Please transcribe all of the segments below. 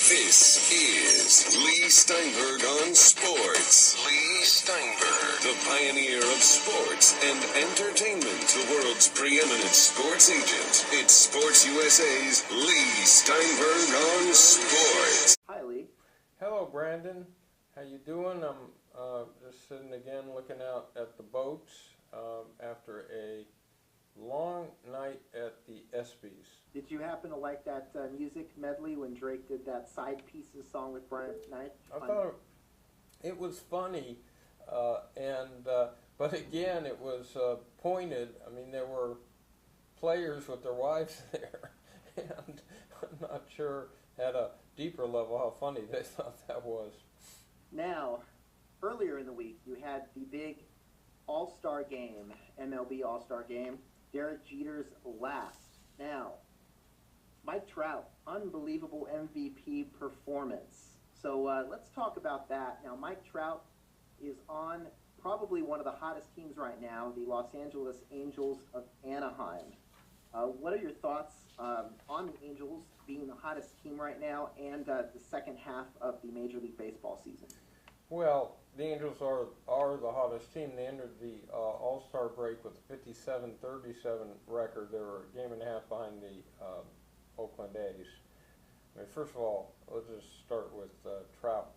This is Leigh Steinberg on sports. Leigh Steinberg, the pioneer of sports and entertainment, the world's preeminent sports agent. It's Sports USA's Leigh Steinberg on sports. Hi, Leigh. Hello, Brandon. How you doing? I'm just sitting again looking out at the boats after a long night at the ESPYs. Did you happen to like that music medley when Drake did that Side Pieces song with Brian Knight? I thought it was funny, but again, it was pointed. I mean, there were players with their wives there, and I'm not sure at a deeper level how funny they thought that was. Now, earlier in the week, you had the big All-Star game, MLB All-Star game, Derek Jeter's last. Now, Mike Trout, unbelievable MVP performance. So let's talk about that. Now, Mike Trout is on probably one of the hottest teams right now, the Los Angeles Angels of Anaheim. What are your thoughts on the Angels being the hottest team right now and the second half of the Major League Baseball season? Well, the Angels are the hottest team. They entered the All-Star break with a 57-37 record. They were a game and a half behind the Oakland A's. I mean, first of all, let's just start with Trout.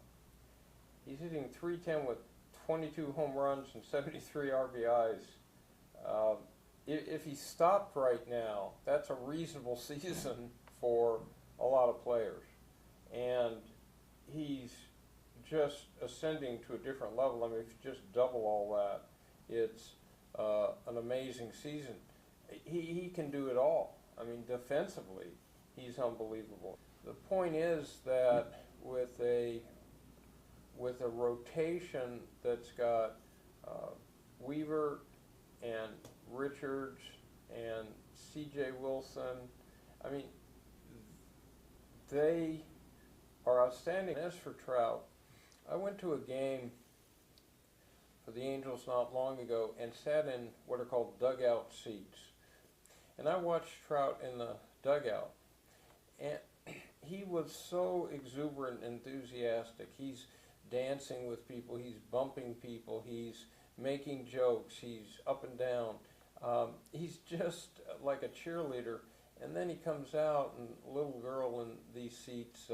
He's hitting .310 with 22 home runs and 73 RBIs. If he stopped right now, that's a reasonable season for a lot of players. And he's just ascending to a different level. I mean, if you just double all that, it's an amazing season. He can do it all. I mean, defensively, he's unbelievable. The point is that with a rotation that's got Weaver and Richards and C.J. Wilson, I mean, they are outstanding. As for Trout, I went to a game for the Angels not long ago and sat in what are called dugout seats. And I watched Trout in the dugout, and he was so exuberant and enthusiastic. He's dancing with people, he's bumping people, he's making jokes, he's up and down. He's just like a cheerleader. And then he comes out, and a little girl in these seats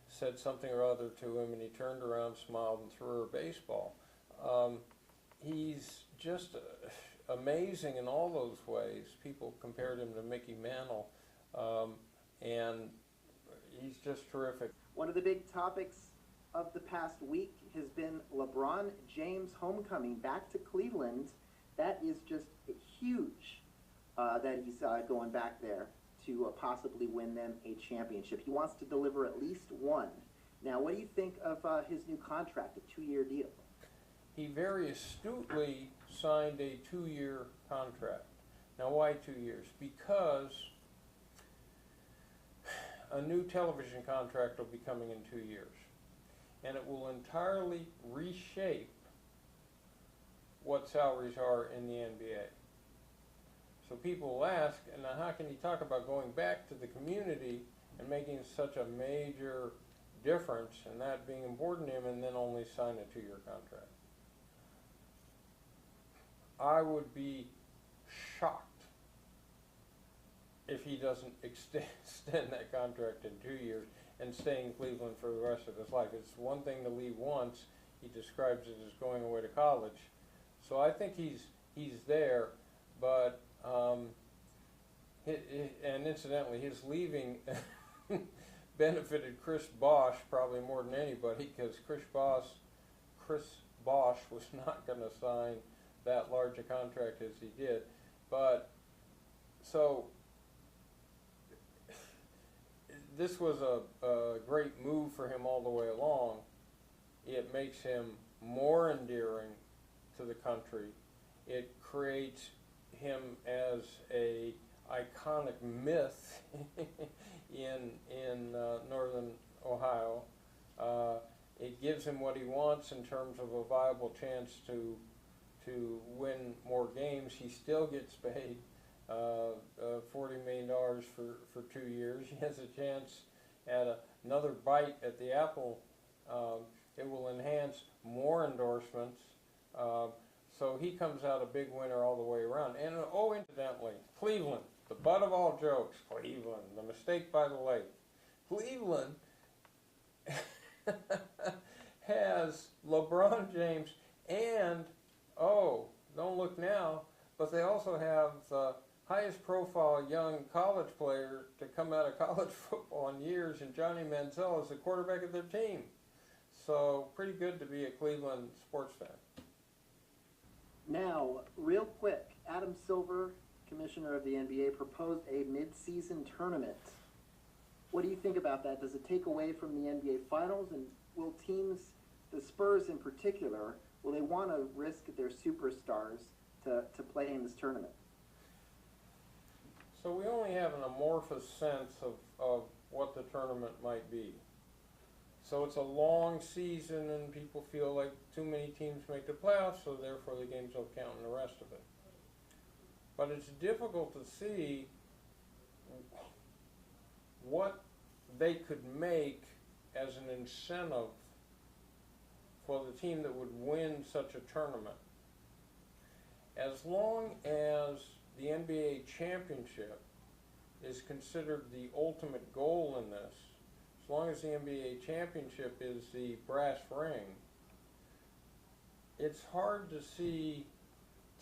said something or other to him, and he turned around, smiled, and threw her a baseball. He's just amazing in all those ways. People compared him to Mickey Mantle, and he's just terrific. One of the big topics of the past week has been LeBron James' homecoming back to Cleveland. That is just huge that he's going back there to possibly win them a championship. He wants to deliver at least one. Now, what do you think of his new contract, a 2-year deal? He very astutely signed a 2-year contract. Now, why 2 years? Because a new television contract will be coming in 2 years, and it will entirely reshape what salaries are in the NBA. So people will ask, and now how can he talk about going back to the community and making such a major difference and that being important to him and then only sign a 2-year contract? I would be shocked if he doesn't extend that contract in 2 years and stay in Cleveland for the rest of his life. It's one thing to leave once. He describes it as going away to college. So I think he's there, but and incidentally, his leaving benefited Chris Bosh probably more than anybody, because Chris Bosh was not going to sign that large a contract as he did. But so this was a great move for him all the way along. It makes him more endearing to the country. It creates him as a iconic myth in northern Ohio. It gives him what he wants in terms of a viable chance to win more games. He still gets paid $40 million for 2 years. He has a chance at another bite at the apple. It will enhance more endorsements. So he comes out a big winner all the way around. And oh, incidentally, Cleveland, the butt of all jokes, Cleveland, the mistake by the lake. Cleveland has LeBron James and, oh, don't look now, but they also have the highest profile young college player to come out of college football in years, and Johnny Manziel is the quarterback of their team. So pretty good to be a Cleveland sports fan. Now, real quick, Adam Silver, commissioner of the NBA, proposed a mid-season tournament. What do you think about that? Does it take away from the NBA Finals? And will teams, the Spurs in particular, will they want to risk their superstars to play in this tournament? So we only have an amorphous sense of what the tournament might be. So it's a long season and people feel like too many teams make the playoffs, so therefore the games don't count in the rest of it. But it's difficult to see what they could make as an incentive for the team that would win such a tournament. As long as the NBA championship is considered the ultimate goal in this, as long as the NBA championship is the brass ring, it's hard to see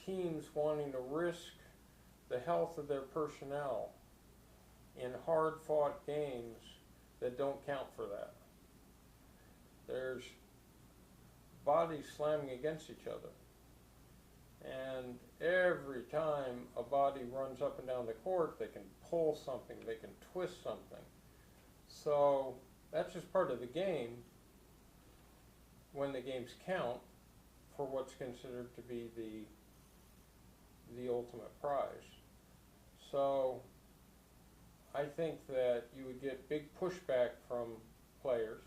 teams wanting to risk the health of their personnel in hard-fought games that don't count for that. There's bodies slamming against each other. And every time a body runs up and down the court, they can pull something, they can twist something. So that's just part of the game when the games count for what's considered to be the ultimate prize. So I think that you would get big pushback from players.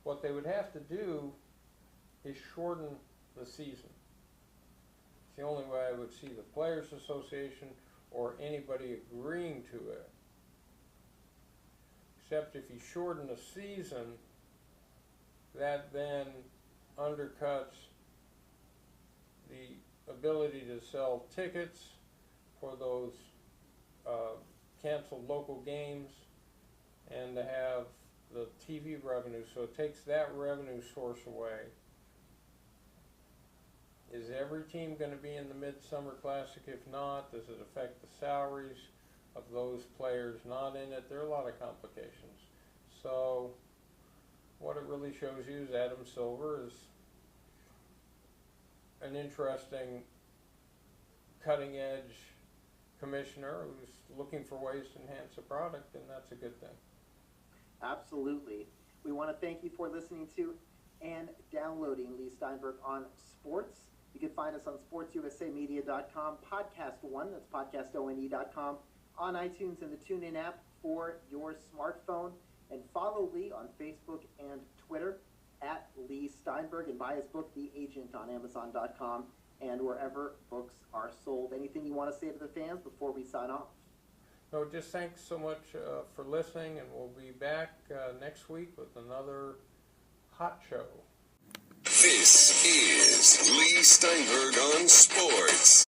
What they would have to do is shorten the season. It's the only way I would see the Players Association or anybody agreeing to it. Except if you shorten the season, that then undercuts the ability to sell tickets for those canceled local games and to have the TV revenue. So it takes that revenue source away. Is every team going to be in the Midsummer Classic? If not, does it affect the salaries of those players not in it? There are a lot of complications. So what it really shows you is Adam Silver is an interesting cutting-edge commissioner who's looking for ways to enhance the product, and that's a good thing. Absolutely. We want to thank you for listening to and downloading Leigh Steinberg on sports. You can find us on sportsusamedia.com, Podcast One, that's podcastone.com, on iTunes and the TuneIn app for your smartphone. And follow Leigh on Facebook and Twitter at Leigh Steinberg, and buy his book, The Agent, on Amazon.com and wherever books are sold. Anything you want to say to the fans before we sign off? No, just thanks so much for listening, and we'll be back next week with another hot show. This is Leigh Steinberg on sports.